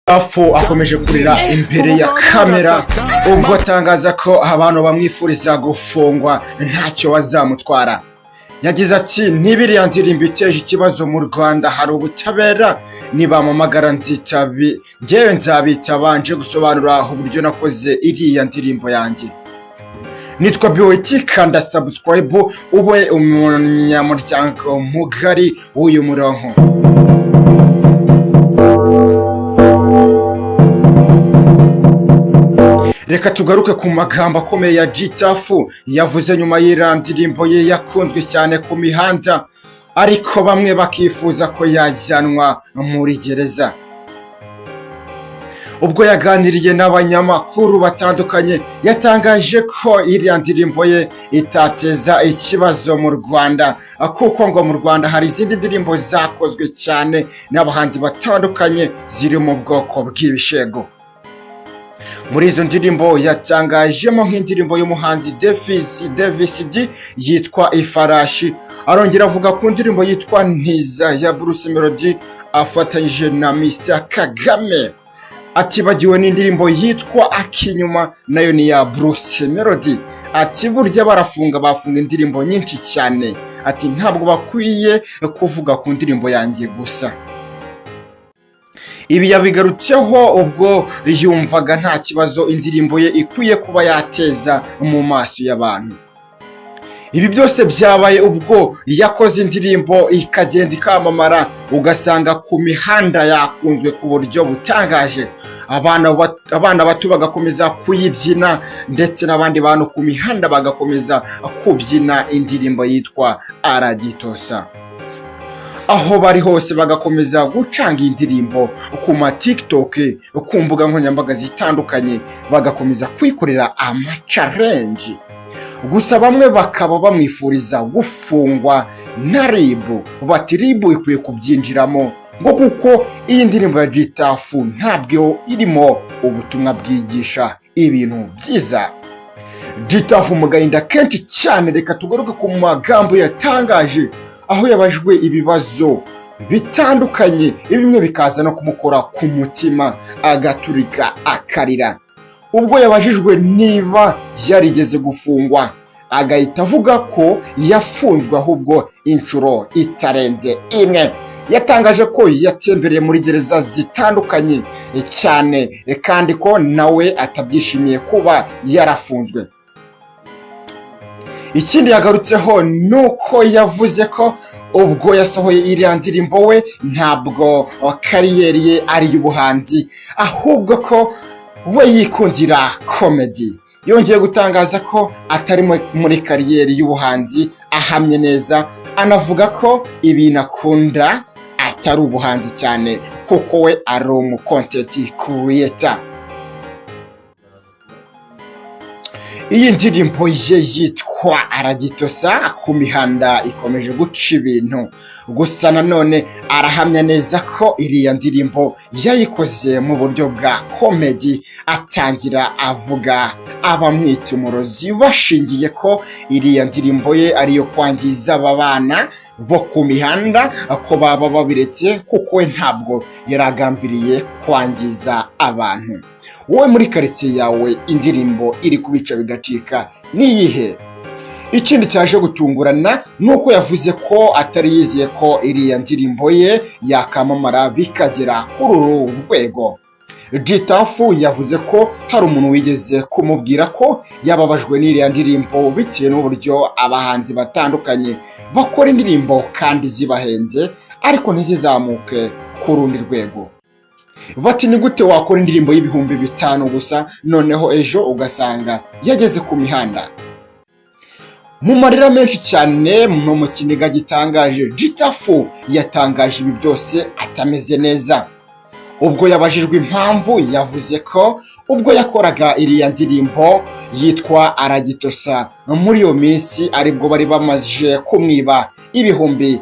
Afu akomeje kurira imbere ya kamera ubwo atangaza ko abantu bamwifuriza gufungwa ntacyo bazamutwara. Yagize ati ntibiriya ndirimbo iteje ikibazo mu Rwanda hari ubutabera nibamamagara njyewe nzabitaba nje gusobanura uburyo nakoze iriya ndirimbo yanjye. Nitwa Biwiti, kanda subscribe ube umunyamuryango mugari w'uyu murongo. Reka tugaruke ku magambo akomeye ya Gitafu yavuze nyuma y'iriya ndirimbo ye yakunzwe cyane ku mihanda, ariko bamwe bakifuza ko yajyanwa muri gereza. Ubwo yaganiriye n'abanyamakuru batandukanye yatangaje ko iriya ndirimbo ye itateza ikibazo mu Rwanda, kuko ngo mu Rwanda hari izindi ndirimbo zakozwe cyane n'abahanzi batandukanye ziri mu bwoko bw'ibishego. Muri izo ndirimbo yatangajemo nk'indirimbo y'umuhanzi Davis D yitwa Ifarashi, arongera avuga ku ndirimbo yitwa Ntiza ya Bruce Melody afatanyije na Mr Kagame. Atibagiwe n'indirimbo yitwa Akinyuma nayo ni ya Bruce Melody. Ati burya bafunga indirimbo nyinshi cyane, ati ntabwo bakwiye kuvuga ku ndirimbo yanjye gusa. Ibi yabigarutseho ubwo yumvaga nta kibazo indirimbo ye ikwiye kuba yateza mu maso y'abantu. Ibi byose byabaye ubwo yakoze indirimbo ikagenda ikamamara, ugasanga ku mihanda yakunzwe ku buryo butangaje. Abana bato bagakomeza kuyibyina ndetse n'abandi bantu ku mihanda bagakomeza kubyina indirimbo yitwa Aragitosa. Aho bari hose bagakomeza gucanga indirimbo ku ma TikTok, ku mbuga nkoranyambaga zitandukanye, bagakomeza kwikorera ama-challenge. Gusa bamwe bakaba bamwifuriza gufungwa na RIB, bati RIB ikwiye kubyinjiramo ngo kuko iyi ndirimbo ya Gitafu ntabwo irimo ubutumwa bwigisha ibintu byiza. Gitafu mu gahinda kenshi cyane. Reka tugaruke ku magambo yatangaje aho yabajwe ibibazo bitandukanye, bimwe bikaza no kumukora ku mutima agaturika akarira. Ubwo yabajijwe niba yarigeze gufungwa, agahita avuga ko yafunzwe ahubwo inshuro itarenze imwe. Yatangaje ko yatembereye muri gereza zitandukanye cyane kandi ko nawe atabyishimiye kuba yarafunzwe. Ikindi yagarutseho nuko yavuze ko ubwo yasohoye iriya ndirimbo we ntabwo kariyeri ye ari y'ubuhanzi, ahubwo ko we yikundira comedy. Yongeye gutangaza ko atari muri kariyeri y'ubuhanzi ahamye neza, anavuga ko ibintu akunda atari ubuhanzi cyane kuko we ari umu content creator. Iyi ndirimbo ye yitwa Aragitosa ku mihanda ikomeje guca ibintu, gusa nanone arahamya neza ko iriya ndirimbo yayikoze mu buryo bwa comedy. Atangira avuga abamwita umurozi bashingiye ko iriya ndirimbo ye ariyo kwangiza aba bana bo ku mihanda, ko baba babiretse kuko we ntabwo yaragambiriye kwangiza abantu. Wowe muri karitsiye yawe indirimbo iri kubica bigacika niyihe? Ikindi cyaje gutungurana nuko yavuze ko atari yizeye ko iriya ndirimbo ye yakamamara bikagera kuri uru rwego. Gitafu yavuze ko hari umuntu wigeze kumubwira ko yababajwe n'iriya ndirimbo bitewe n'uburyo abahanzi batandukanye bakora indirimbo kandi zibahenze ariko ntizizamuke ku rundi rwego. Bati ni gute wakora indirimbo y'ibihumbi 5 gusa noneho ejo ugasanga yageze ku mihanda? Mu marira menshi cyane no mu kiniga gitangaje, Gitafu yatangaje ibi byose atameze neza. Ubwo yabajijwe impamvu yavuze ko ubwo yakoraga iriya ndirimbo yitwa Aragitosa muri iyo minsi aribwo bari bamaze kumwiba ibihumbi